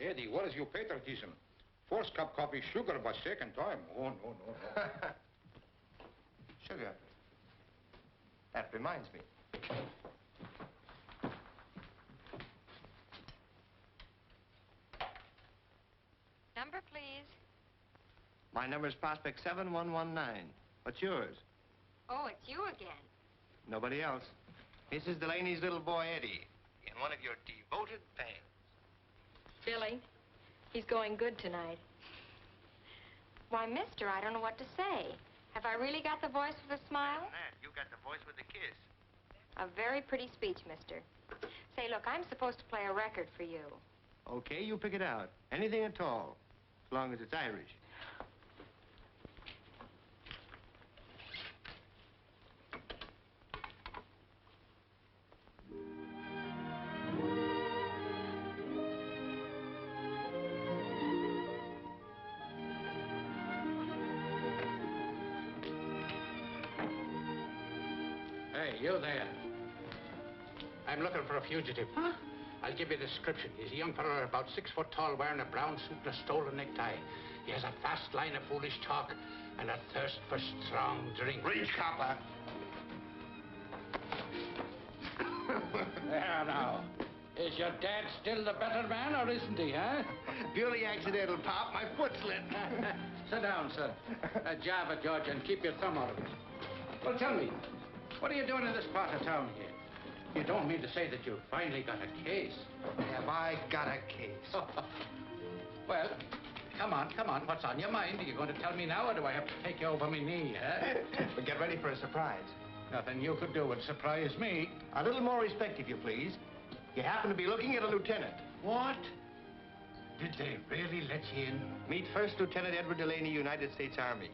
Eddy, what is your patriotism? First cup coffee sugar, but second time. Oh, no. Sugar. That reminds me. Number, please. My number is Prospect 7119. What's yours? Oh, it's you again. Nobody else. This is Delaney's little boy, Eddy, and one of your devoted fans. Billy, he's going good tonight. Why, mister, I don't know what to say. Have I really got the voice with a smile? That, you got the voice with the kiss. A very pretty speech, mister. Say, look, I'm supposed to play a record for you. Okay, you pick it out. Anything at all, as long as it's Irish. Hey, you there. I'm looking for a fugitive. Huh? I'll give you a description. He's a young fellow about 6 foot tall, wearing a brown suit and a stolen necktie. He has a fast line of foolish talk and a thirst for strong drink. Reach, copper. There now. Is your dad still the better man, or isn't he, huh? Purely accidental, Pop. My foot slipped. Sit down, sir. Java, George, and keep your thumb out of it. Well, tell me, what are you doing in this part of town here? You don't mean to say that you finally got a case? Have I got a case? Well, come on. What's on your mind? Are you going to tell me now, or do I have to take you over my knee, huh? But get ready for a surprise. Nothing you could do would surprise me. A little more respect, if you please. You happen to be looking at a lieutenant. What? Did they really let you in? Meet First Lieutenant Edward Delaney, United States Army.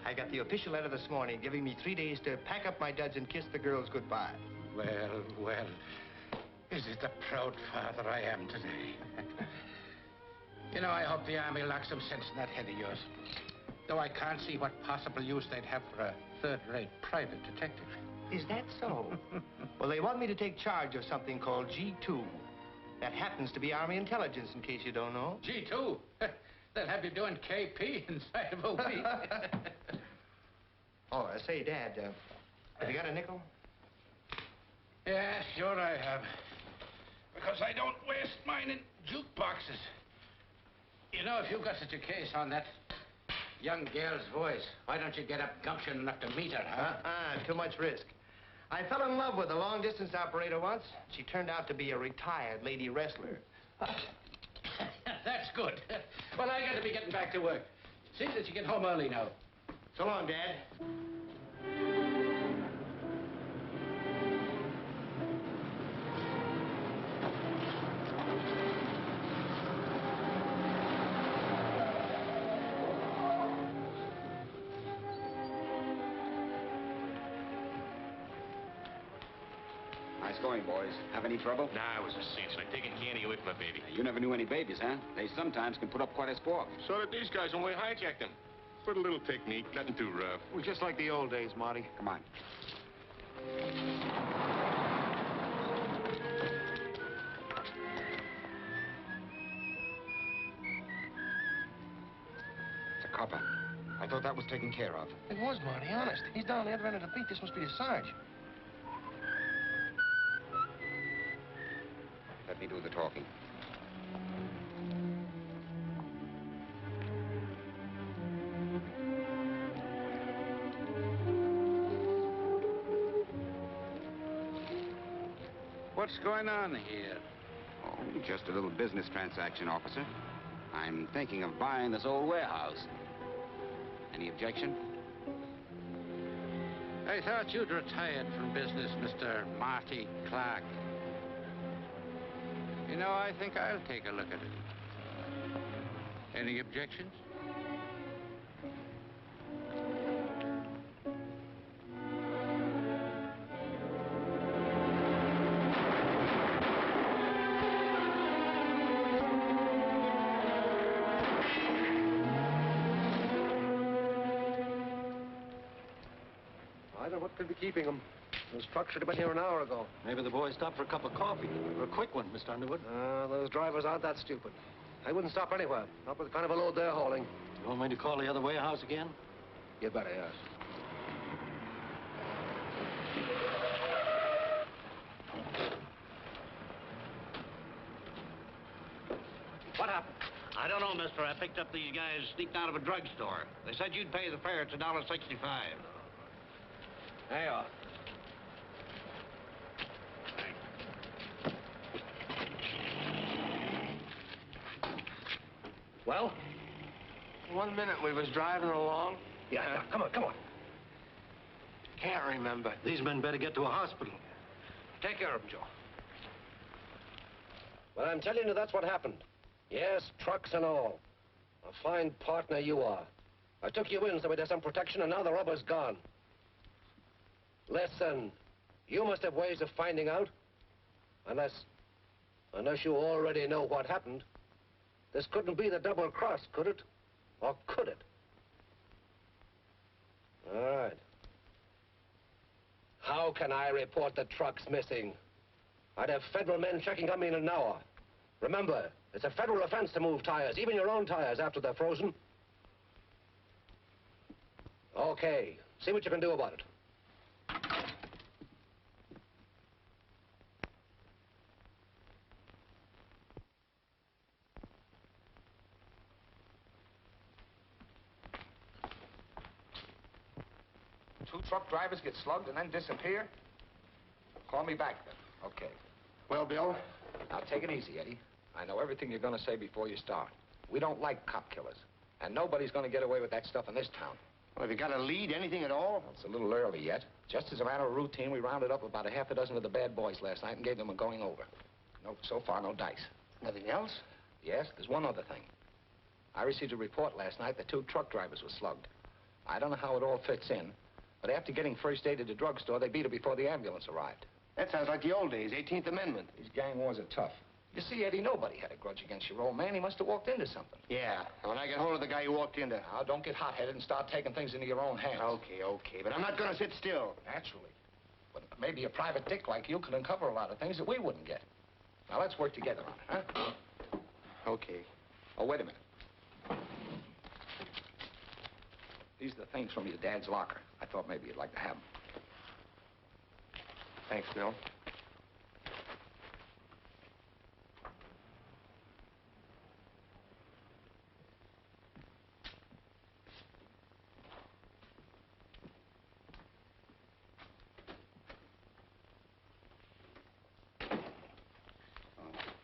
I got the official letter this morning giving me 3 days to pack up my duds and kiss the girls goodbye. Well, is it the proud father I am today? You know, I hope the Army locks some sense in that head of yours. Though I can't see what possible use they'd have for a third-rate private detective. Is that so? Well, they want me to take charge of something called G2. That happens to be Army intelligence, in case you don't know. G2? They'll have you doing KP inside of a week. Oh, say, Dad, have you got a nickel? Yeah, sure I have. Because I don't waste mine in jukeboxes. You know, if you've got such a case on that young girl's voice, why don't you get up gumption enough to meet her, huh? Too much risk. I fell in love with a long-distance operator once. She turned out to be a retired lady wrestler. That's good. Well, I got to be getting back to work. See that you get home early now. So long, Dad. Nice going, boys. Have any trouble? Nah, it was a cinch, like taking candy away from a baby. You never knew any babies, huh? They sometimes can put up quite a squawk. So did these guys when we hijacked them. Put a little technique, nothing too rough. It was just like the old days, Marty. Come on. It's a copper. I thought that was taken care of. It was, Marty, honest. He's down the other end of the beat. This must be the Sarge. Let me do the talking. What's going on here? Oh, just a little business transaction, officer. I'm thinking of buying this old warehouse. Any objection? I thought you'd retired from business, Mr. Marty Clark. You know, I think I'll take a look at it. Any objections? Either what could be keeping him? Those trucks should have been here an hour ago. Maybe the boys stopped for a cup of coffee. Or a quick one, Mr. Underwood. Those drivers aren't that stupid. They wouldn't stop anywhere. Not with the kind of a load they're hauling. You want me to call the other warehouse again? You better, yes. What happened? I don't know, mister. I picked up these guys sneaked out of a drugstore. They said you'd pay the fare. It's $1.65. There you are. Well? 1 minute we was driving along. Yeah, come on. Can't remember. These men better get to a hospital. Take care of them, Joe. Well, I'm telling you, that's what happened. Yes, trucks and all. A fine partner you are. I took you in so we'd have some protection, and now the robber's gone. Listen, you must have ways of finding out. Unless you already know what happened. This couldn't be the double cross, could it? Or could it? All right. How can I report the trucks missing? I'd have federal men checking on me in an hour. Remember, it's a federal offense to move tires, even your own tires, after they're frozen. Okay, see what you can do about it. Two truck drivers get slugged and then disappear? Call me back then. Okay. Well, Bill? Now, take it easy, Eddie. I know everything you're going to say before you start. We don't like cop killers. And nobody's going to get away with that stuff in this town. Well, have you got a lead, anything at all? Well, it's a little early yet. Just as a matter of routine, we rounded up about a half a dozen of the bad boys last night and gave them a going over. No, so far, no dice. Nothing else? Yes, there's one other thing. I received a report last night that 2 truck drivers were slugged. I don't know how it all fits in, but after getting first aid at the drugstore, they beat her before the ambulance arrived. That sounds like the old days, 18th Amendment. These gang wars are tough. You see, Eddie, nobody had a grudge against your old man. He must have walked into something. Yeah, when I get hold of the guy who walked into... Now, don't get hot-headed and start taking things into your own hands. Okay, but I'm not gonna sit still. Naturally. But maybe a private dick like you could uncover a lot of things that we wouldn't get. Now, let's work together on it, huh? Okay. Oh, wait a minute. These are the things from your dad's locker. I thought maybe you'd like to have them. Thanks, Bill.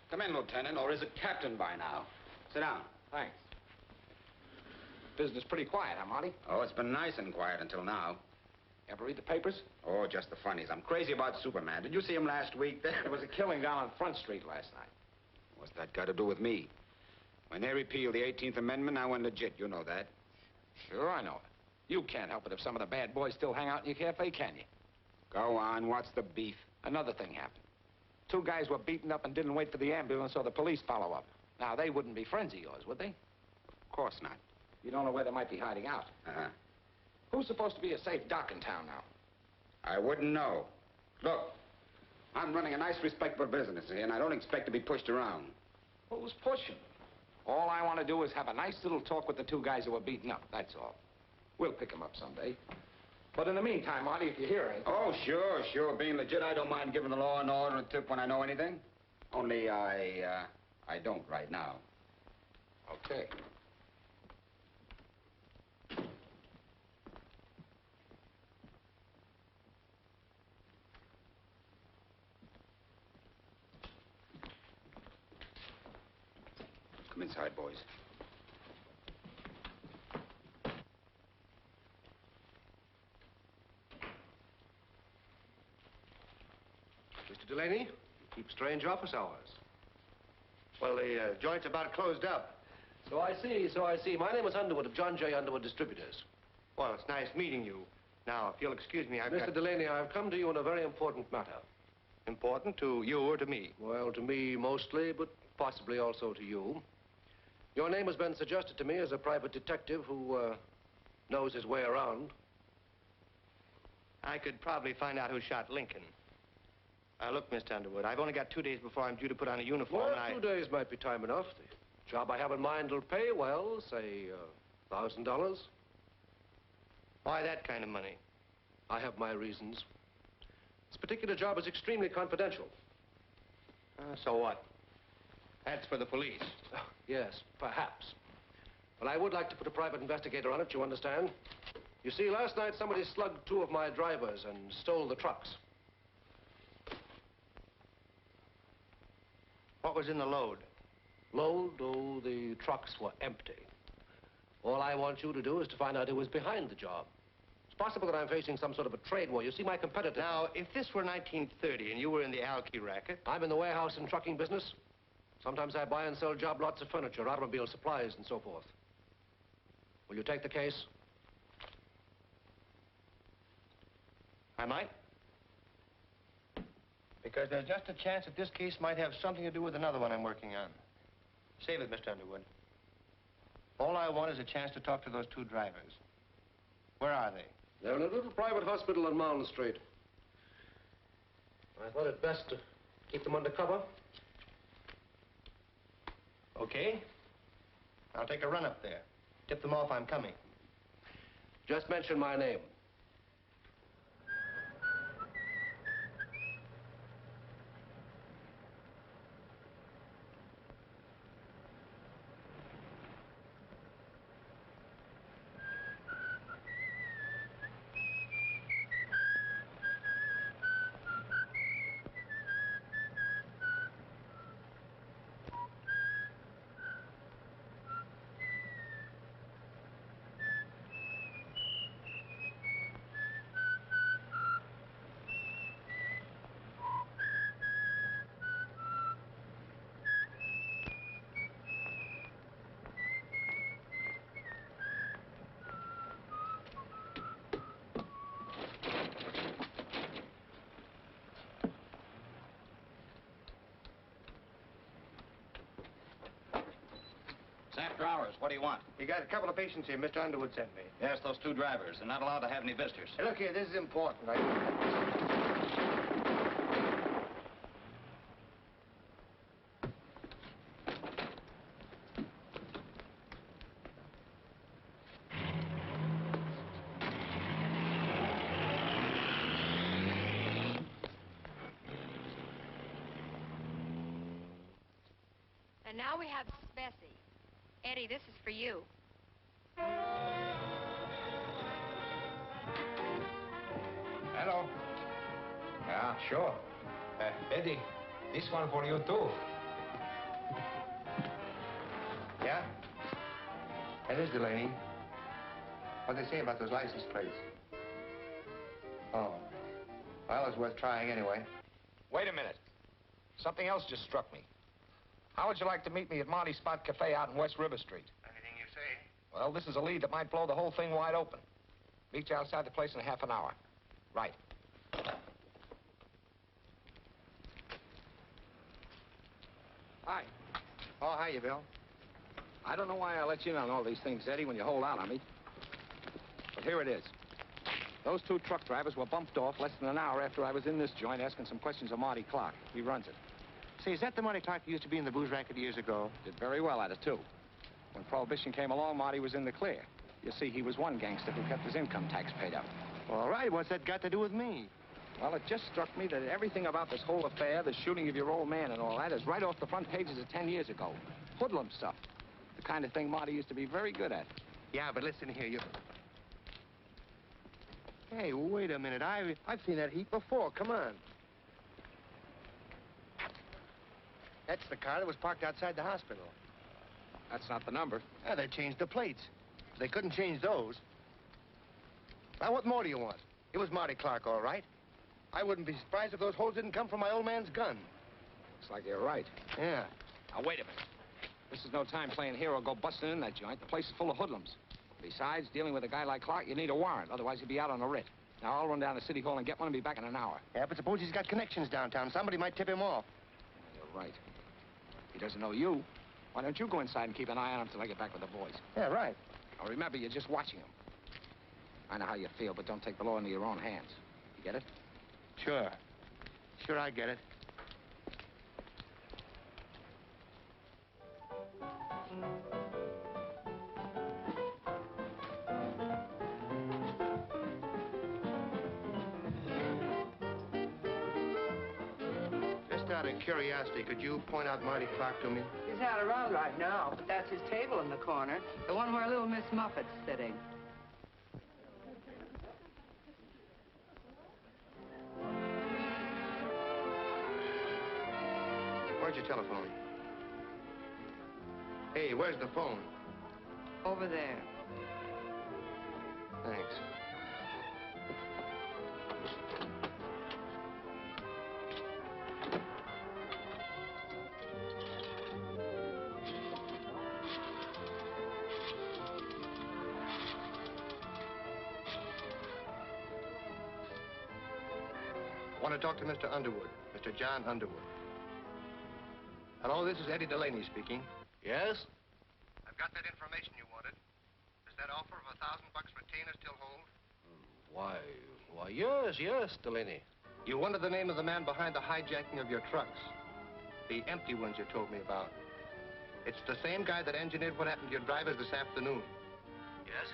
Come in, Lieutenant, or is it Captain by now? Sit down. Thanks. Business pretty quiet, huh, Marty? Oh, it's been nice and quiet until now. Ever read the papers? Oh, just the funnies. I'm crazy about Superman. Did you see him last week? There was a killing down on Front Street last night. What's that got to do with me? When they repealed the 18th Amendment, I went legit. You know that. Sure, I know it. You can't help it if some of the bad boys still hang out in your cafe, can you? Go on. What's the beef? Another thing happened. 2 guys were beaten up and didn't wait for the ambulance or the police follow up. Now, they wouldn't be friends of yours, would they? Of course not. You don't know where they might be hiding out. Uh-huh. Who's supposed to be a safe doc in town now? I wouldn't know. Look, I'm running a nice, respectable business here, and I don't expect to be pushed around. Who's pushing? All I want to do is have a nice little talk with the 2 guys who were beaten up, that's all. We'll pick them up someday. But in the meantime, Marty, if you hear anything... Oh, sure. Being legit, I don't mind giving the law and order a tip when I know anything. Only I don't right now. Okay. Come inside, boys. Mr. Delaney, you keep strange office hours. Well, the joint's about closed up. So I see. My name is Underwood of John J. Underwood Distributors. Well, it's nice meeting you. Now, if you'll excuse me, Mr. Delaney, I've come to you on a very important matter. Important to you or to me? Well, to me mostly, but possibly also to you. Your name has been suggested to me as a private detective who knows his way around. I could probably find out who shot Lincoln. Look, Mr. Underwood, I've only got 2 days before I'm due to put on a uniform, Well, 2 days might be time enough. The job I have in mind will pay, well, say, $1,000. Why that kind of money? I have my reasons. This particular job is extremely confidential. So what? That's for the police. Yes, perhaps. But I would like to put a private investigator on it, you understand? You see, last night somebody slugged 2 of my drivers and stole the trucks. What was in the load? Load? Oh, the trucks were empty. All I want you to do is to find out who was behind the job. It's possible that I'm facing some sort of a trade war. You see, my competitor... Now, if this were 1930 and you were in the alky racket... I'm in the warehouse and trucking business. Sometimes I buy and sell job lots of furniture, automobile supplies, and so forth. Will you take the case? I might. Because there's just a chance that this case might have something to do with another one I'm working on. Save it, Mr. Underwood. All I want is a chance to talk to those 2 drivers. Where are they? They're in a little private hospital on Mountain Street. I thought it best to keep them under cover. Okay. I'll take a run up there. Tip them off I'm coming. Just mention my name. It's after hours. What do you want? You got a couple of patients here Mr. Underwood sent me. Yes, those 2 drivers. They're not allowed to have any visitors. Hey, look here, this is important. And now we have Bessie. Eddie, this is for you. Hello. Yeah, sure. Eddie, this one for you, too. Yeah? That is Delaney. What'd they say about those license plates? Oh. Well, it's worth trying anyway. Wait a minute. Something else just struck me. How would you like to meet me at Monty's Spot Cafe out in West River Street? Anything you say. Well, this is a lead that might blow the whole thing wide open. Meet you outside the place in half an hour. Right. Hi. Oh, hiya, Bill. I don't know why I let you in on all these things, Eddie, when you hold out on me. But here it is. Those 2 truck drivers were bumped off less than an hour after I was in this joint asking some questions of Marty Clark. He runs it. Say, is that the Marty Clark who used to be in the booze racket years ago? Did very well at it, too. When Prohibition came along, Marty was in the clear. You see, he was one gangster who kept his income tax paid up. All right, what's that got to do with me? Well, it just struck me that everything about this whole affair, the shooting of your old man and all that, is right off the front pages of 10 years ago. Hoodlum stuff. The kind of thing Marty used to be very good at. Yeah, but listen here, you... Hey, wait a minute. I've seen that heap before. Come on. That's the car that was parked outside the hospital. That's not the number. Yeah, they changed the plates. They couldn't change those. Now, what more do you want? It was Marty Clark, all right. I wouldn't be surprised if those holes didn't come from my old man's gun. Looks like you're right. Yeah. Now, wait a minute. This is no time playing hero. Go busting in that joint. The place is full of hoodlums. Besides, dealing with a guy like Clark, you need a warrant. Otherwise, he'd be out on a writ. Now, I'll run down to City Hall and get one and be back in an hour. Yeah, but suppose he's got connections downtown. Somebody might tip him off. You're right. He doesn't know you. Why don't you go inside and keep an eye on him till I get back with the boys? Yeah, right. Now, remember, you're just watching him. I know how you feel, but don't take the law into your own hands. Get it? Sure. Sure, I get it. Just out of curiosity, could you point out Marty Clark to me? He's not around right now, but that's his table in the corner. The one where little Miss Muffet's sitting. Where's your telephone? Hey, where's the phone? Over there. Thanks. I want to talk to Mr. Underwood, Mr. John Underwood. Hello, this is Eddy Delaney speaking. Yes? I've got that information you wanted. Does that offer of $1,000 retainer still hold? Why, yes, Delaney. You wanted the name of the man behind the hijacking of your trucks. The empty ones you told me about. It's the same guy that engineered what happened to your drivers this afternoon. Yes.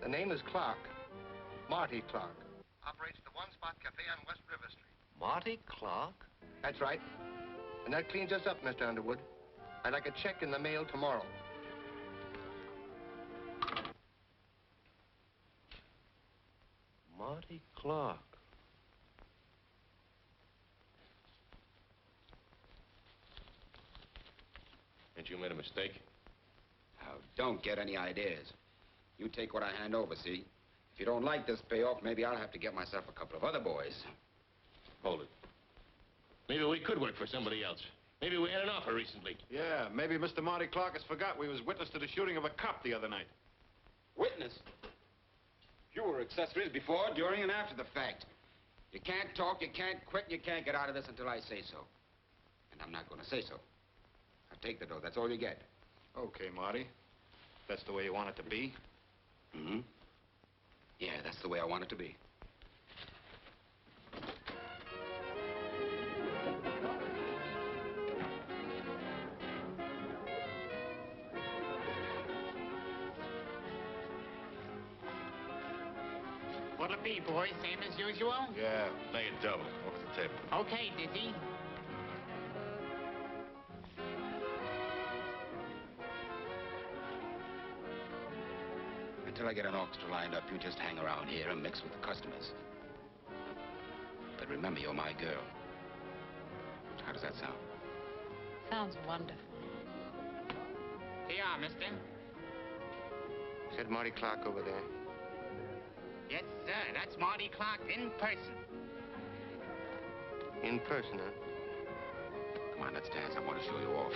The name is Clark. Marty Clark. Operates the One Spot Cafe on West River Street. Marty Clark? That's right. And that cleans us up, Mr. Underwood. I'd like a check in the mail tomorrow. Marty Clark. Ain't you made a mistake? Now, don't get any ideas. You take what I hand over, see? If you don't like this payoff, maybe I'll have to get myself a couple of other boys. Hold it. Maybe we could work for somebody else. Maybe we had an offer recently. Yeah, maybe Mr. Marty Clark has forgot we was witness to the shooting of a cop the other night. Witness? You were accessories before, during, and after the fact. You can't talk, you can't quit, you can't get out of this until I say so. And I'm not going to say so. Now take the dough, that's all you get. Okay, Marty. That's the way you want it to be? Mm-hmm. Yeah, that's the way I want it to be. What'll it be, boys? Same as usual? Yeah. Lay it double off the table. Okay, Dizzy. Until I get an orchestra lined up, you just hang around here and mix with the customers. But remember, you're my girl. How does that sound? Sounds wonderful. Here you are, mister. Said Marty Clark over there. Yes, sir. That's Marty Clark in person. In person, huh? Come on, let's dance. I want to show you off.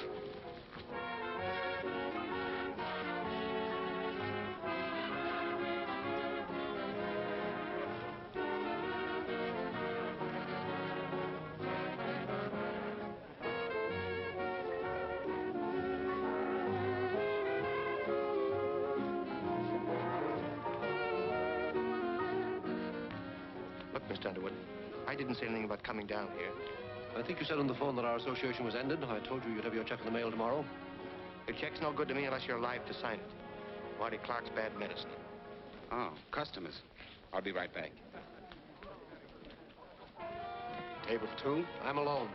Look, Mr. Underwood, I didn't say anything about coming down here. I think you said on the phone that our association was ended. I told you you'd have your check in the mail tomorrow. Your check's no good to me unless you're alive to sign it. Marty Clark's bad medicine. Oh, customers. I'll be right back. Table 2, I'm alone.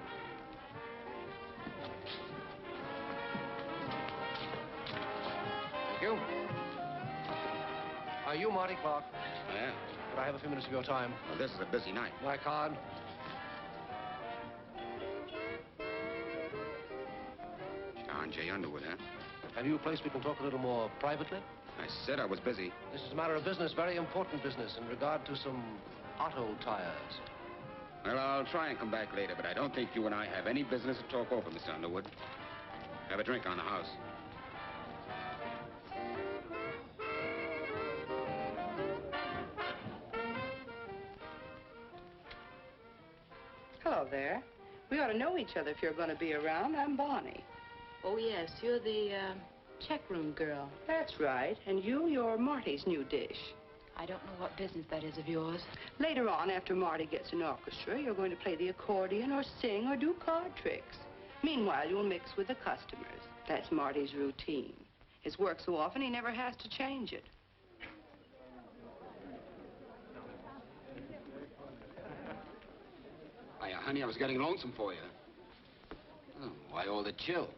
Thank you. Are you Marty Clark? Yeah? Could I have a few minutes of your time? Well, this is a busy night. My card? John J. Underwood, huh? Have you a place we can talk a little more privately? I said I was busy. This is a matter of business, very important business, in regard to some auto tires. Well, I'll try and come back later, but I don't think you and I have any business to talk over, Mr. Underwood. Have a drink on the house. Hello there. We ought to know each other if you're going to be around. I'm Bonnie. Oh, yes, you're the check room girl. That's right. And you're Marty's new dish. I don't know what business that is of yours. Later on, after Marty gets an orchestra, you're going to play the accordion or sing or do card tricks. Meanwhile, you'll mix with the customers. That's Marty's routine. His work so often, he never has to change it. Hiya, honey, I was getting lonesome for you. Oh, why all the chill?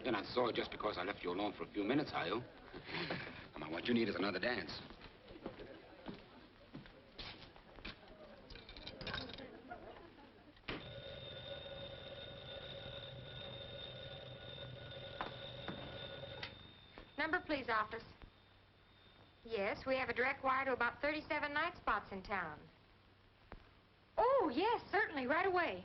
You're not sore just because I left you alone for a few minutes, are you? Come on, what you need is another dance. Number, please, office. Yes, we have a direct wire to about 37 night spots in town. Oh, yes, certainly, right away.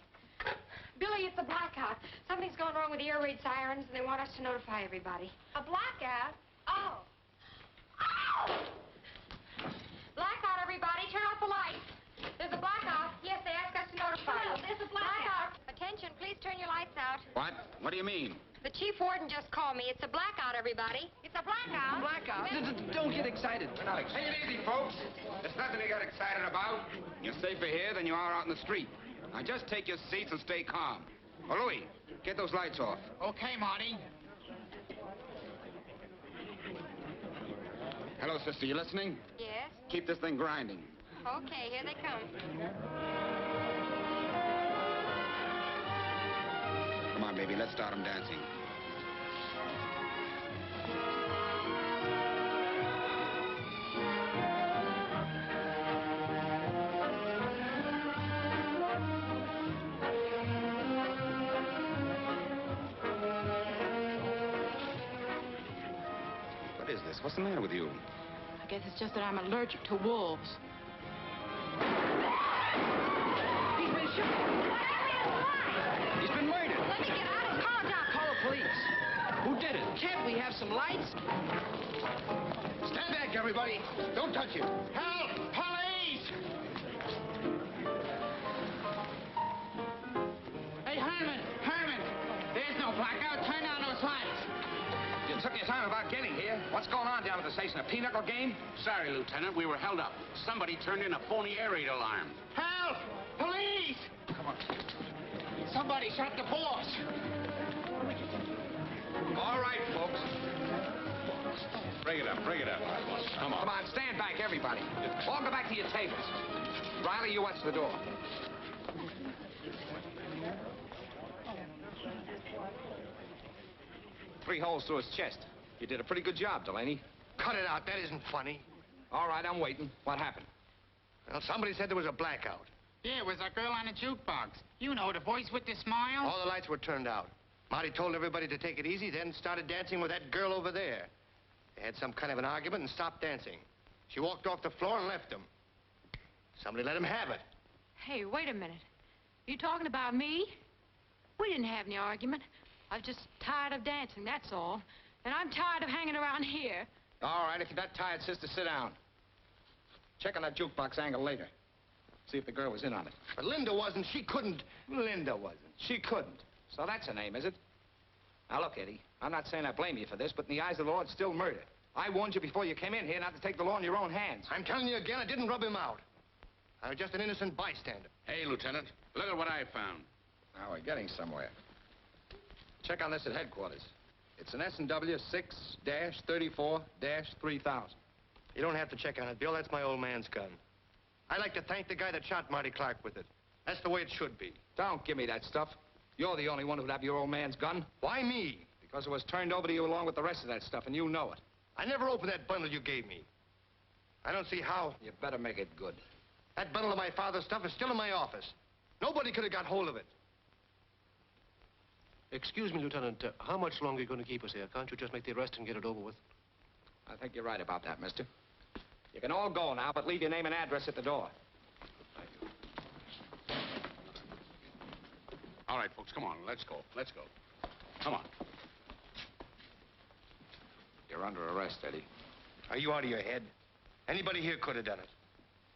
Billy, it's a blackout. Something's gone wrong with the air raid sirens, and they want us to notify everybody. A blackout? Oh. Oh! Blackout, everybody. Turn off the lights. There's a blackout. Yes, they asked us to notify you. There's a blackout. Attention, please turn your lights out. What? What do you mean? The chief warden just called me. It's a blackout, everybody. It's a blackout. Blackout? Don't get excited. We're not excited. Take it easy, folks. There's nothing to get excited about. You're safer here than you are out in the street. Now, just take your seats and stay calm. Oh, Louis, get those lights off. Okay, Marty. Hello, sister, you listening? Yes? Keep this thing grinding. Okay, here they come. Come on, baby, let's start them dancing. What is this? What's the matter with you? I guess it's just that I'm allergic to wolves. He's been shot. He's been murdered. Let me get out. His car's out. Call the police. Who did it? Can't we have some lights? Stand back, everybody. Don't touch him. Help! Police! Hey, Herman! There's no blackout. Turn down those lights. You took your time about getting here. What's going on down at the station? A pinochle game? Sorry, Lieutenant, we were held up. Somebody turned in a phony air raid alarm. Help! Police! Come on. Somebody shot the boss. All right, folks. Bring it up. Come on. Come on, stand back, everybody. All go back to your tables. Riley, you watch the door. Three holes through his chest. You did a pretty good job, Delaney. Cut it out. That isn't funny. All right, I'm waiting. What happened? Well, somebody said there was a blackout. Yeah, it was a girl on a jukebox. You know, the voice with the smile. All the lights were turned out. Marty told everybody to take it easy, then started dancing with that girl over there. They had some kind of an argument and stopped dancing. She walked off the floor and left him. Somebody let him have it. Hey, wait a minute. You talking about me? We didn't have any argument. I was just tired of dancing, that's all. And I'm tired of hanging around here. All right, if you're that tired, sister, sit down. Check on that jukebox angle later. See if the girl was in on it. But Linda wasn't. She couldn't. Linda wasn't. She couldn't. So that's her name, is it? Now, look, Eddie, I'm not saying I blame you for this, but in the eyes of the law, it's still murder. I warned you before you came in here not to take the law in your own hands. I'm telling you again, I didn't rub him out. I was just an innocent bystander. Hey, Lieutenant, look at what I found. Now, we're getting somewhere. Check on this at headquarters. It's an S&W 6-34-3000. You don't have to check on it, Bill. That's my old man's gun. I'd like to thank the guy that shot Marty Clark with it. That's the way it should be. Don't give me that stuff. You're the only one who'd have your old man's gun. Why me? Because it was turned over to you along with the rest of that stuff, and you know it. I never opened that bundle you gave me. I don't see how. You better make it good. That bundle of my father's stuff is still in my office. Nobody could have got hold of it. Excuse me, Lieutenant. How much longer are you going to keep us here? Can't you just make the arrest and get it over with? I think you're right about that, mister. You can all go now, but leave your name and address at the door. Thank you. All right, folks, come on. Let's go. Come on. You're under arrest, Eddie. Are you out of your head? Anybody here could have done it.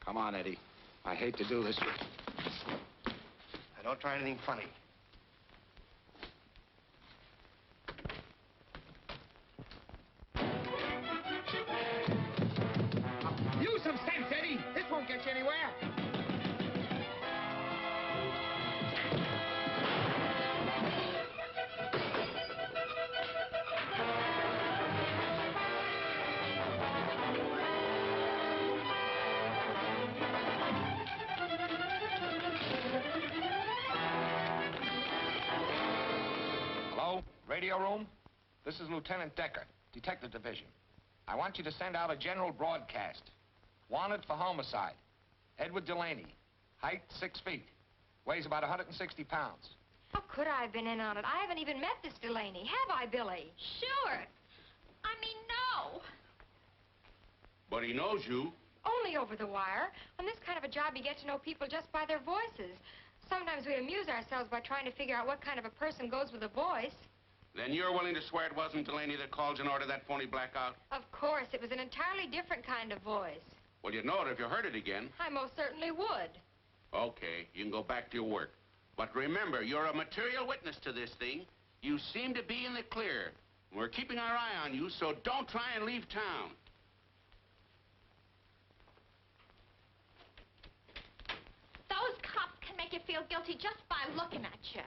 Come on, Eddie. I hate to do this. Now, don't try anything funny. You some sense, Eddie. This won't get you anywhere. Hello? Radio room? This is Lieutenant Decker, Detective Division. I want you to send out a general broadcast. Wanted for homicide. Edward Delaney. Height, 6 feet. Weighs about 160 pounds. How could I have been in on it? I haven't even met this Delaney, have I, Billy? Sure. I mean, no. But he knows you. Only over the wire. On this kind of a job, you get to know people just by their voices. Sometimes we amuse ourselves by trying to figure out what kind of a person goes with a voice. Then you're willing to swear it wasn't Delaney that called you and ordered that phony blackout? Of course, it was an entirely different kind of voice. Well, you'd know it if you heard it again. I most certainly would. Okay, you can go back to your work. But remember, you're a material witness to this thing. You seem to be in the clear. We're keeping our eye on you, so don't try and leave town. Those cops can make you feel guilty just by looking at you.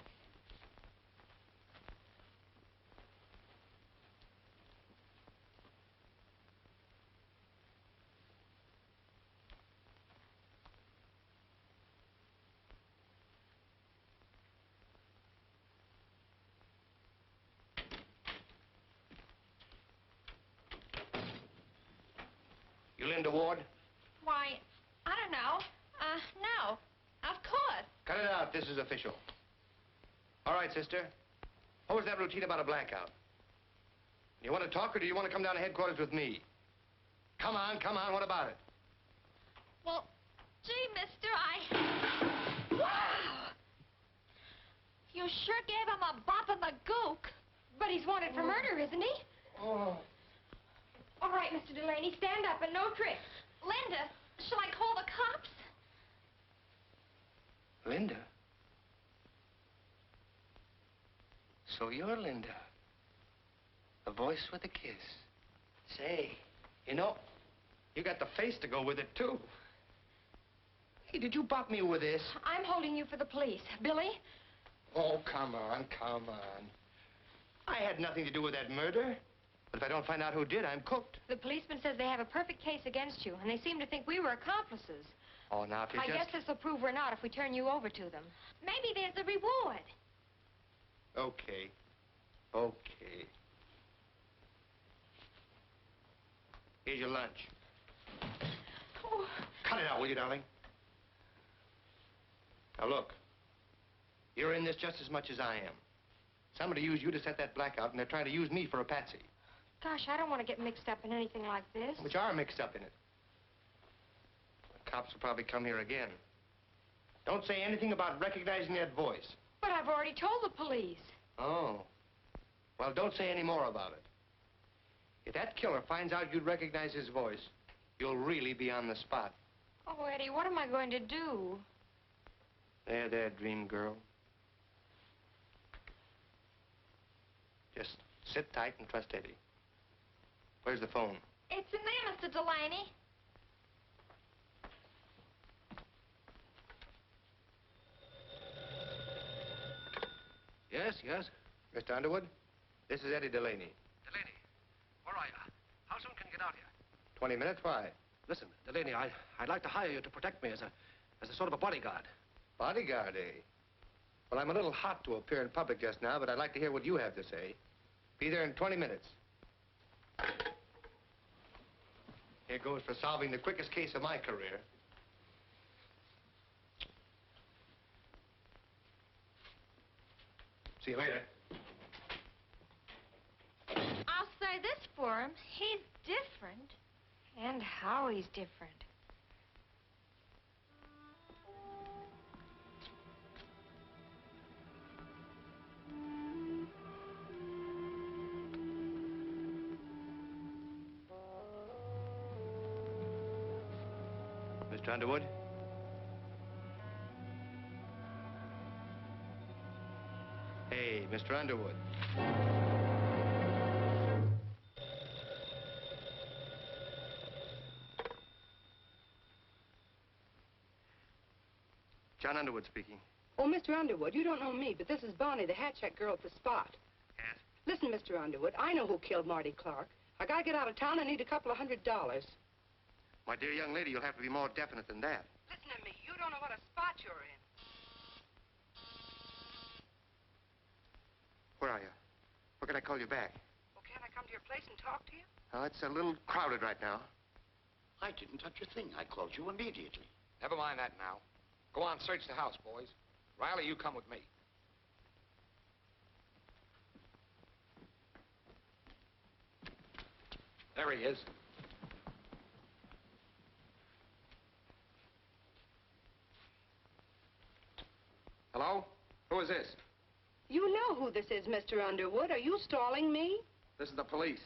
You Linda Ward? Why, I don't know. No. Of course. Cut it out. This is official. All right, sister. What was that routine about a blackout? You want to talk, or do you want to come down to headquarters with me? Come on, come on. What about it? Well, gee, mister, Wow! You sure gave him a bop in the gook. But he's wanted for murder, isn't he? Oh. All right, Mr. Delaney, stand up and no tricks. Linda, shall I call the cops? Linda? So you're Linda. A voice with a kiss. Say, you know, you got the face to go with it, too. Hey, did you bop me with this? I'm holding you for the police. Billy? Oh, come on, come on. I had nothing to do with that murder. But if I don't find out who did, I'm cooked. The policeman says they have a perfect case against you, and they seem to think we were accomplices. Oh, now, if you I just... guess this will prove we're not if we turn you over to them. Maybe there's a reward. Okay. Okay. Here's your lunch. Oh. Cut it out, will you, darling? Now, look. You're in this just as much as I am. Somebody used you to set that blackout, and they're trying to use me for a patsy. Gosh, I don't want to get mixed up in anything like this. But you are mixed up in it. The cops will probably come here again. Don't say anything about recognizing that voice. But I've already told the police. Oh. Well, don't say any more about it. If that killer finds out you'd recognize his voice, you'll really be on the spot. Oh, Eddie, what am I going to do? There, dream girl. Just sit tight and trust Eddie. Where's the phone? It's in there, Mr. Delaney. Yes, yes? Mr. Underwood, this is Eddie Delaney. Delaney, where are you? How soon can you get out here? 20 minutes, why? Listen, Delaney, I'd like to hire you to protect me as a sort of a bodyguard. Bodyguard, eh? Well, I'm a little hot to appear in public just now, but I'd like to hear what you have to say. Be there in 20 minutes. Here goes for solving the quickest case of my career. See you later. I'll say this for him. He's different. And how he's different. Mr. Underwood? Hey, Mr. Underwood. John Underwood speaking. Oh, Mr. Underwood, you don't know me, but this is Bonnie, the hat check girl at the Spot. Yes? Listen, Mr. Underwood, I know who killed Marty Clark. I gotta get out of town. I need a couple of $100. My dear young lady, you'll have to be more definite than that. Listen to me. You don't know what a spot you're in. Where are you? Where can I call you back? Well, can't I come to your place and talk to you? Oh, it's a little crowded right now. I didn't touch a thing. I called you immediately. Never mind that now. Go on, search the house, boys. Riley, you come with me. There he is. Hello? Who is this? You know who this is, Mr. Underwood. Are you stalling me? This is the police.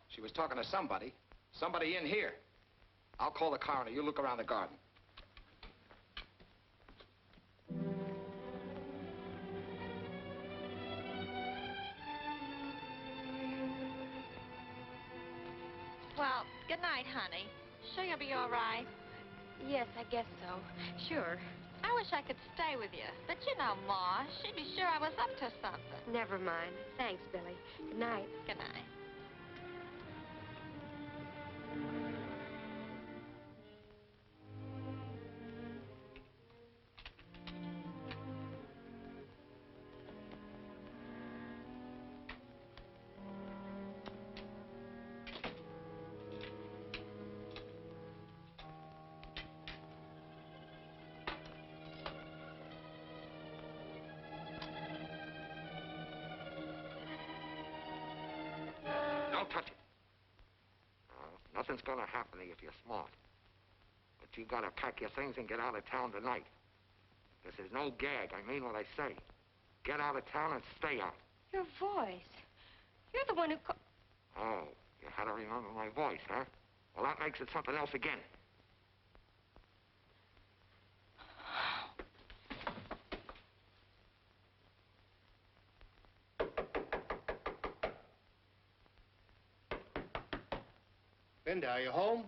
She was talking to somebody. Somebody in here. I'll call the coroner. You look around the garden. Well, good night, honey. Sure you'll be all right? Yes, I guess so. Sure. I wish I could stay with you. But you know, Ma, she'd be sure I was up to something. Never mind. Thanks, Billy. Good night. Good night. Don't touch it. Nothing's gonna happen to you if you're smart. But you gotta pack your things and get out of town tonight. This is no gag. I mean what I say. Get out of town and stay out. Your voice. You're the one who Oh, you had to remember my voice, huh? Well, that makes it something else again. Linda, are you home?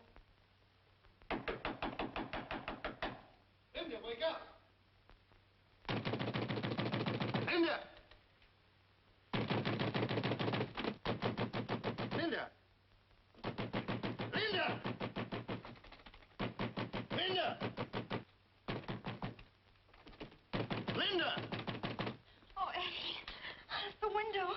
Linda, wake up! Linda! Linda! Linda! Linda! Linda! Oh, Eddie, out the window.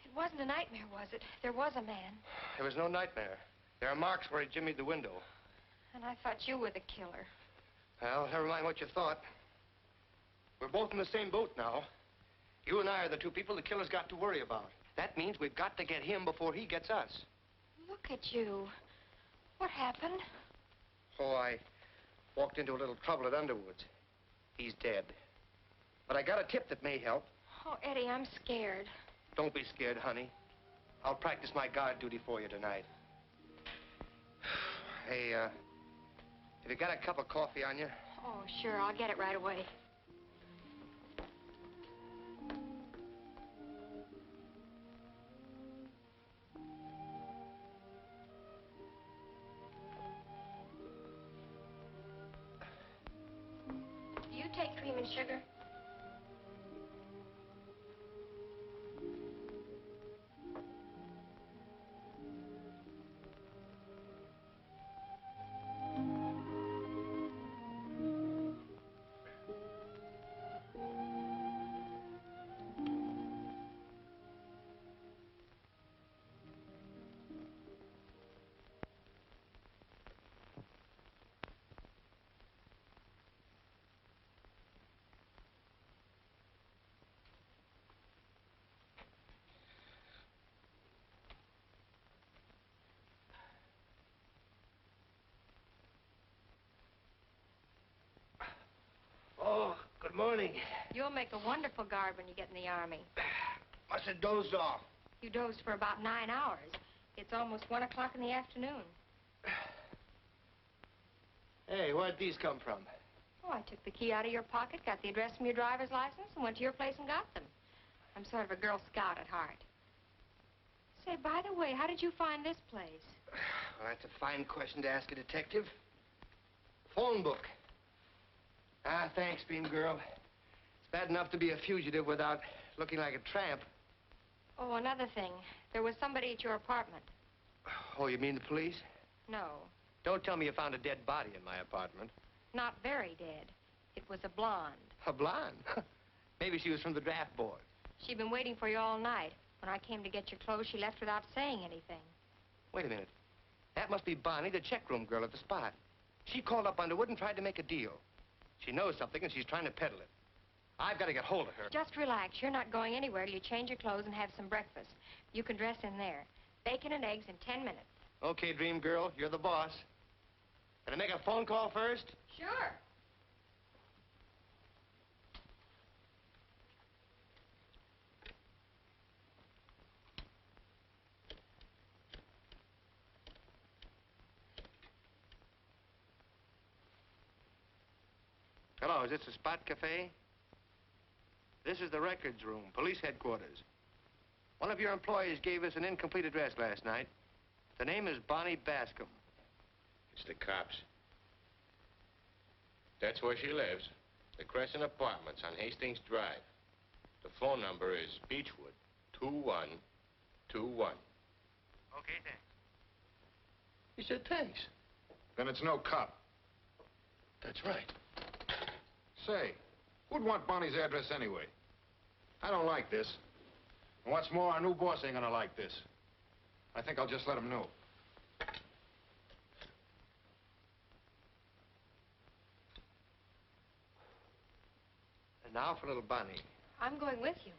It wasn't a nightmare, was it? There was a man. There was no nightmare. There are marks where he jimmied the window. And I thought you were the killer. Well, never mind what you thought. We're both in the same boat now. You and I are the two people the killer's got to worry about. That means we've got to get him before he gets us. Look at you. What happened? Oh, I walked into a little trouble at Underwood's. He's dead. But I got a tip that may help. Oh, Eddie, I'm scared. Don't be scared, honey. I'll practice my guard duty for you tonight. Hey, have you got a cup of coffee on you? Oh, sure. I'll get it right away. Do you take cream and sugar? Oh, good morning. You'll make a wonderful guard when you get in the Army. Must have dozed off. You dozed for about 9 hours. It's almost 1 o'clock in the afternoon. Hey, where'd these come from? Oh, I took the key out of your pocket, got the address from your driver's license, and went to your place and got them. I'm sort of a Girl Scout at heart. Say, by the way, how did you find this place? Well, that's a fine question to ask a detective. Phone book. Ah, thanks, beam girl. It's bad enough to be a fugitive without looking like a tramp. Oh, another thing. There was somebody at your apartment. Oh, you mean the police? No, Don't tell me you found a dead body in my apartment. not very dead. It was a blonde. A blonde? Maybe she was from the draft board. She'd been waiting for you all night. When I came to get your clothes, she left without saying anything. Wait a minute. That must be Bonnie, the checkroom girl at the spot. She called up Underwood and tried to make a deal. She knows something and she's trying to peddle it. I've got to get hold of her. Just relax. You're not going anywhere till you change your clothes and have some breakfast. You can dress in there. Bacon and eggs in 10 minutes. Okay, dream girl, you're the boss. Can I make a phone call first? Sure. Hello, is this the Spot Cafe? This is the records room, police headquarters. One of your employees gave us an incomplete address last night. The name is Bonnie Bascom. It's the cops. That's where she lives. The Crescent Apartments on Hastings Drive. The phone number is Beechwood 2121. Okay, thanks. He said thanks. Then it's no cop. That's right. Say, who'd want Bonnie's address anyway? I don't like this. And what's more, our new boss ain't gonna like this. I think I'll just let him know. And now for little Bonnie. I'm going with you.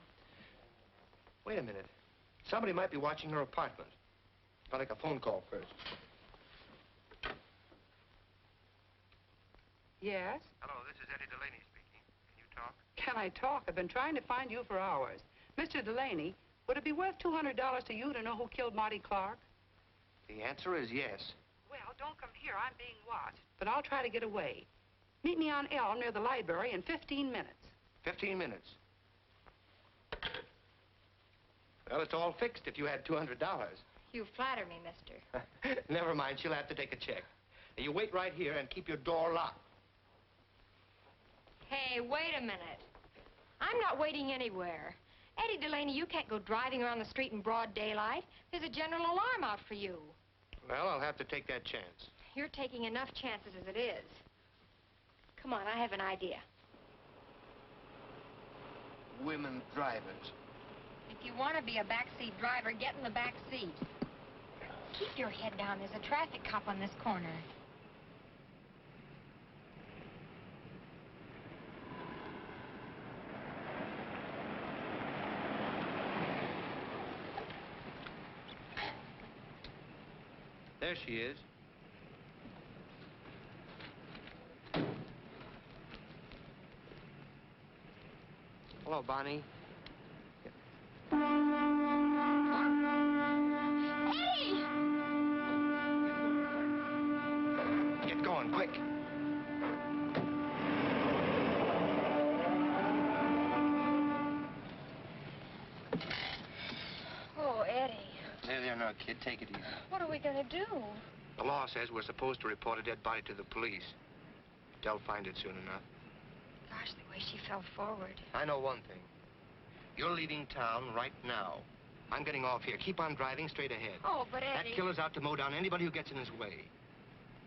Wait a minute. Somebody might be watching her apartment. I'll make a phone call first. Yes? Hello, this is Eddy Delaney speaking. Can you talk? Can I talk? I've been trying to find you for hours. Mr. Delaney, would it be worth $200 to you to know who killed Marty Clark? The answer is yes. Well, don't come here. I'm being watched. But I'll try to get away. Meet me on Elm near the library in 15 minutes. 15 minutes. Well, it's all fixed if you had $200. You flatter me, mister. Never mind, she'll have to take a check. Now, you wait right here and keep your door locked. Hey, wait a minute. I'm not waiting anywhere. Eddy Delaney, you can't go driving around the street in broad daylight. There's a general alarm out for you. Well, I'll have to take that chance. You're taking enough chances as it is. Come on, I have an idea. Women drivers. If you want to be a backseat driver, get in the back seat. Keep your head down. There's a traffic cop on this corner. There she is. Hello, Bonnie. Eddy! Get going, quick. Oh, Eddy. There, now, kid. Take it easy. What are we going to do? The law says we're supposed to report a dead body to the police. They'll find it soon enough. Gosh, the way she fell forward. I know one thing. You're leaving town right now. I'm getting off here. Keep on driving straight ahead. Oh, but Eddy... That killer's out to mow down anybody who gets in his way.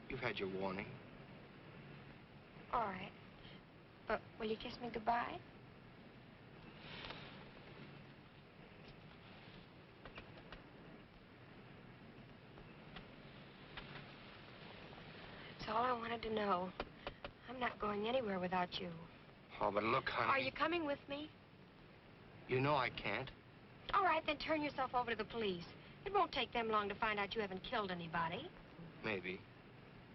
You've had your warning. All right. But will you kiss me goodbye? That's all I wanted to know. I'm not going anywhere without you. Oh, but look, honey. Are you coming with me? You know I can't. All right, then turn yourself over to the police. It won't take them long to find out you haven't killed anybody. Maybe.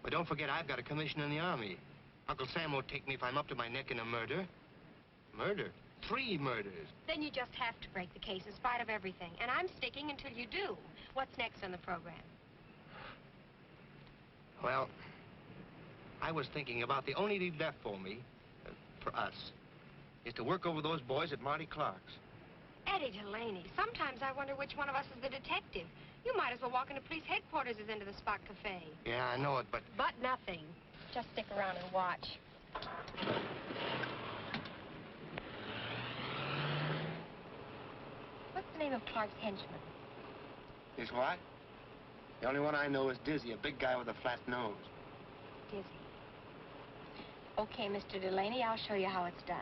But don't forget, I've got a commission in the Army. Uncle Sam won't take me if I'm up to my neck in a murder. Murder? 3 murders. Then you just have to break the case in spite of everything. And I'm sticking until you do. What's next on the program? Well, I was thinking about the only lead left for me, for us, is to work over those boys at Marty Clark's. Eddie Delaney, sometimes I wonder which one of us is the detective. You might as well walk into police headquarters as into the Spot Cafe. Yeah, I know it, but... But nothing. Just stick around and watch. What's the name of Clark's henchman? Is what? The only one I know is Dizzy, a big guy with a flat nose. Dizzy. Okay, Mr. Delaney, I'll show you how it's done.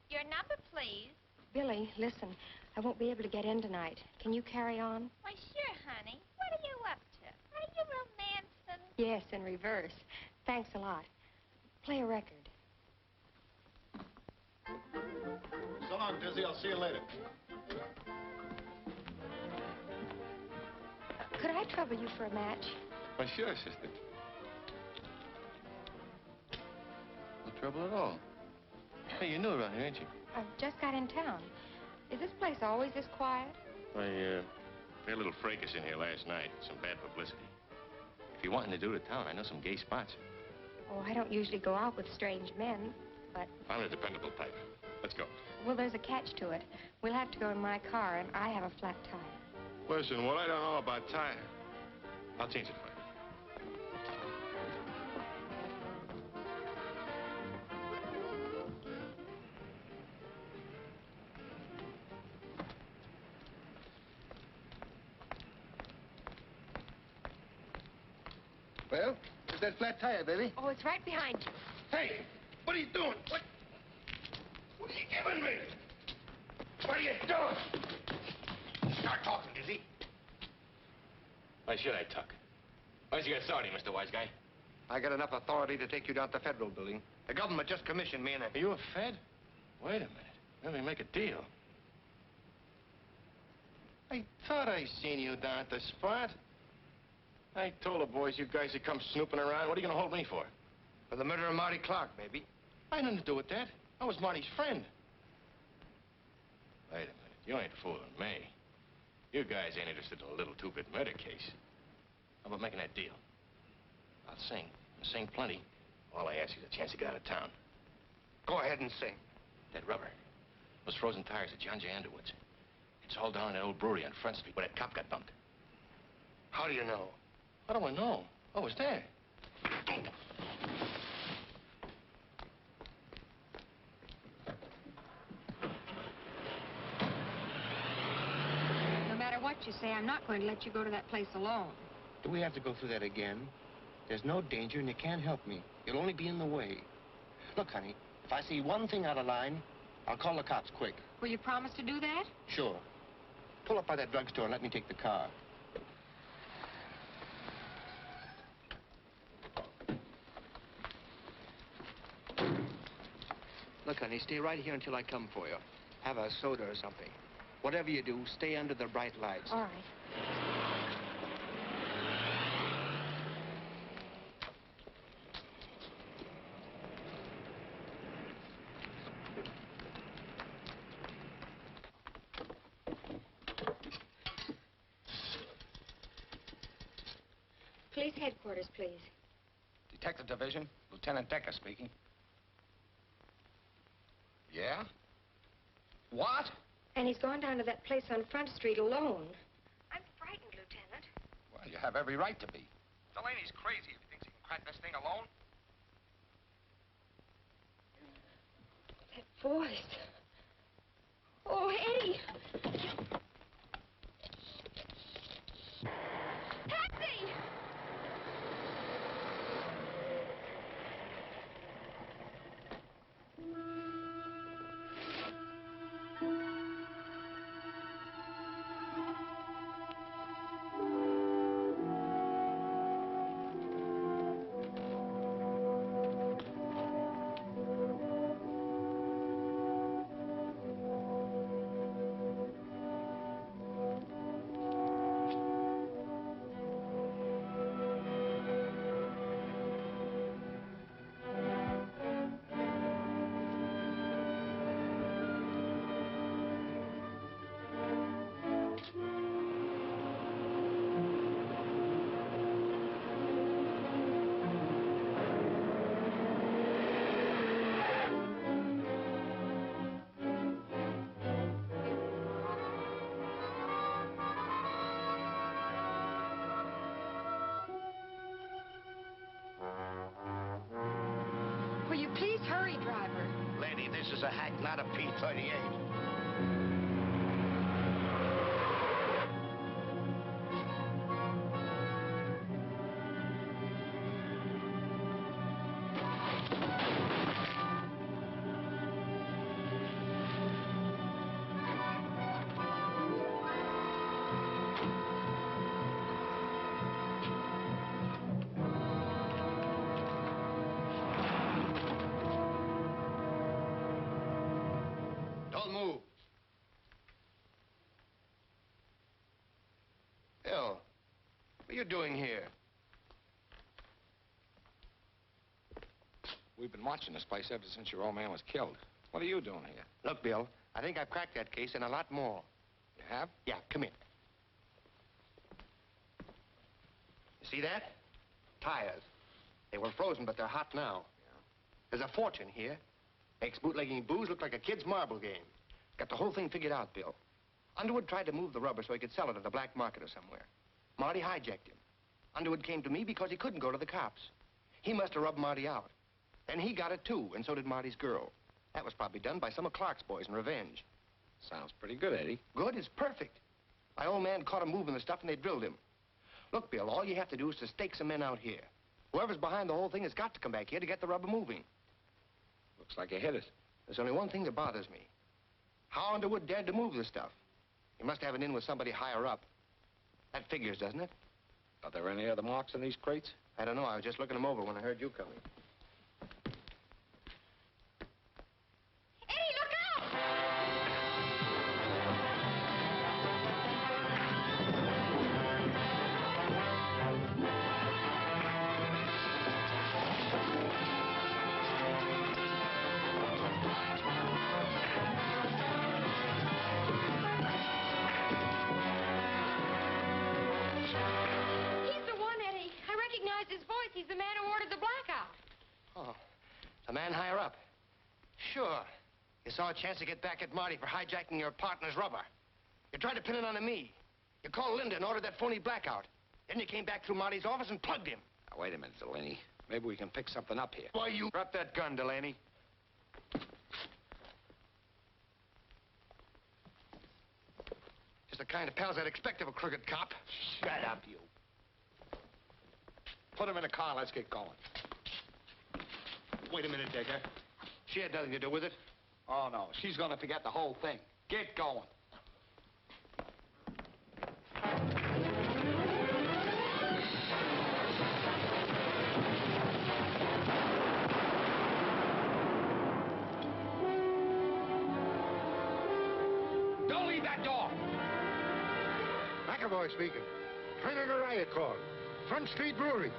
Your number, please. Billy, listen, I won't be able to get in tonight. Can you carry on? Why, sure, honey. What are you up to? Are you romancing? Yes, in reverse. Thanks a lot. Play a record. So long, Dizzy. I'll see you later. Could I trouble you for a match? Why, sure, sister. No trouble at all. Hey, you're new around here, ain't you? I've just got in town. Is this place always this quiet? Why, we had a little fracas in here last night. Some bad publicity. If you're wanting to do to town, I know some gay spots. Oh, I don't usually go out with strange men, but... I'm a dependable type. Let's go. Well, there's a catch to it. We'll have to go in my car, and I have a flat tire. Listen, what I don't know about tire, I'll change it for you. Well, where's that flat tire, baby? Oh, it's right behind you. Hey, what are you doing? What are you giving me? What are you doing? Start talking, Dizzy. Why should I talk? Why'd you get authority, Mr. Wise Guy? I got enough authority to take you down to the Federal building. The government just commissioned me and Are you a Fed? Wait a minute. Let me make a deal. I thought I seen you down at the Spot. I told the boys you guys had come snooping around. What are you going to hold me for? For the murder of Marty Clark, maybe. I had nothing to do with that. I was Marty's friend. Wait a minute. You ain't fooling me. You guys ain't interested in a little two-bit murder case. How about making that deal? I'll sing. I'll sing plenty. All I ask is a chance to get out of town. Go ahead and sing. That rubber. Those frozen tires at John J. Underwood's. It's all down in that old brewery on Front Street where that cop got bumped. How do you know? How do I know? I was there. No matter what you say, I'm not going to let you go to that place alone. Do we have to go through that again? There's no danger and you can't help me. You'll only be in the way. Look, honey, if I see one thing out of line, I'll call the cops quick. Will you promise to do that? Sure. Pull up by that drugstore and let me take the car. Look, honey, stay right here until I come for you. Have a soda or something. Whatever you do, stay under the bright lights. All right. Police headquarters, please. Detective Division, Lieutenant Decker speaking. Yeah? What? And he's gone down to that place on Front Street alone. I'm frightened, Lieutenant. Well, you have every right to be. Delaney's crazy if he thinks he can crack this thing alone. That voice. Oh, Eddie! Taxi! Will you please hurry, driver? Lady, this is a hack, not a P-38. Don't move. Bill, what are you doing here? We've been watching this place ever since your old man was killed. What are you doing here? Look, Bill, I think I've cracked that case and a lot more. You have? Yeah, come in. You see that? Tires. They were frozen, but they're hot now. Yeah. There's a fortune here. Makes bootlegging booze look like a kid's marble game. Got the whole thing figured out, Bill. Underwood tried to move the rubber so he could sell it at the black market or somewhere. Marty hijacked him. Underwood came to me because he couldn't go to the cops. He must have rubbed Marty out. And he got it, too, and so did Marty's girl. That was probably done by some of Clark's boys in revenge. Sounds pretty good, Eddie. Good is perfect. My old man caught him moving the stuff, and they drilled him. Look, Bill, all you have to do is to stake some men out here. Whoever's behind the whole thing has got to come back here to get the rubber moving. Looks like you hit it. There's only one thing that bothers me. How Underwood dared to move the stuff? He must have it in with somebody higher up. That figures, doesn't it? Are there any other marks in these crates? I don't know. I was just looking them over when I heard you coming. Eddie, look out! His voice. He's the man who ordered the blackout. Oh, the man higher up. Sure. You saw a chance to get back at Marty for hijacking your partner's rubber. You tried to pin it on me. You called Linda and ordered that phony blackout. Then you came back through Marty's office and plugged him. Now, wait a minute, Delaney. Maybe we can pick something up here. Why, you... Drop that gun, Delaney. Just the kind of pals I'd expect of a crooked cop. Shut up, you. Put him in a car. Let's get going. Wait a minute, Decker. She had nothing to do with it. Oh, no. She's going to forget the whole thing. Get going. Don't leave that door. McAvoy speaking. Kind of a riot call. Front Street Brewery.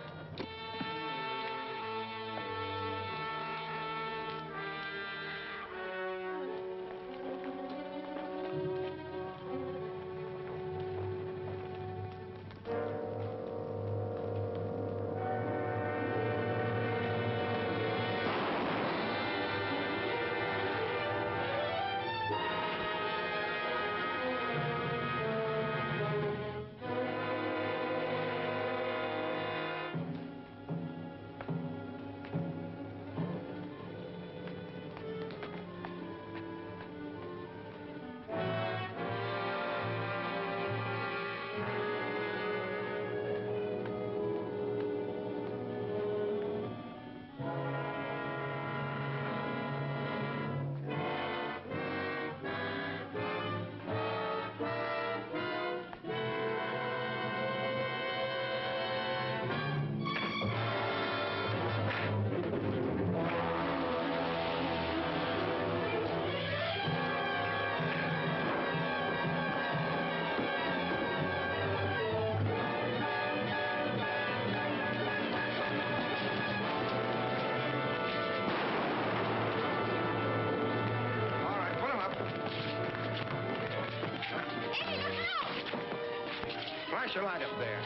Flash your light up there.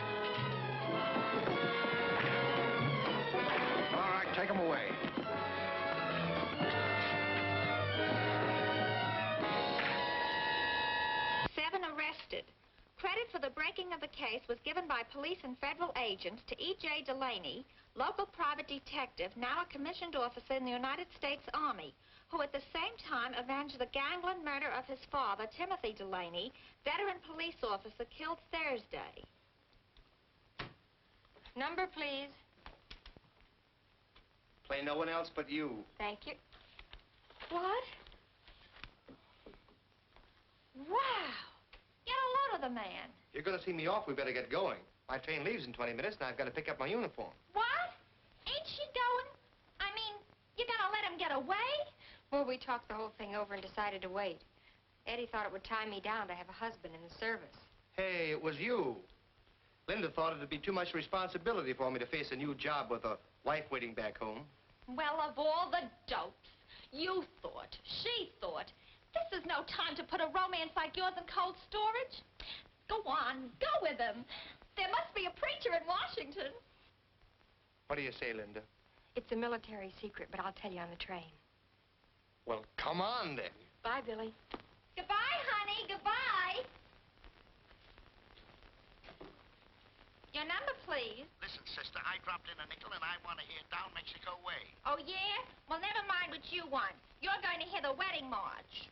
All right, take them away. Seven arrested. Credit for the break making of the case was given by police and federal agents to E.J. Delaney, local private detective, now a commissioned officer in the United States Army, who at the same time avenged the gangland murder of his father, Timothy Delaney, veteran police officer killed Thursday. Number, please. Play no one else but you. Thank you. What? Wow! Get a load of the man. You're going to see me off. We better get going. My train leaves in 20 minutes, and I've got to pick up my uniform. What? Ain't she going? I mean, you gonna let him get away? Well, we talked the whole thing over and decided to wait. Eddie thought it would tie me down to have a husband in the service. Hey, it was you. Linda thought it'd be too much responsibility for me to face a new job with a wife waiting back home. Well, of all the dopes. You thought, she thought, this is no time to put a romance like yours in cold storage. Go on, go with him. There must be a preacher in Washington. What do you say, Linda? It's a military secret, but I'll tell you on the train. Well, come on, then. Bye, Billy. Goodbye, honey, goodbye. Your number, please. Listen, sister, I dropped in a nickel and I want to hear Down Mexico Way. Oh, yeah? Well, never mind what you want. You're going to hear the wedding march.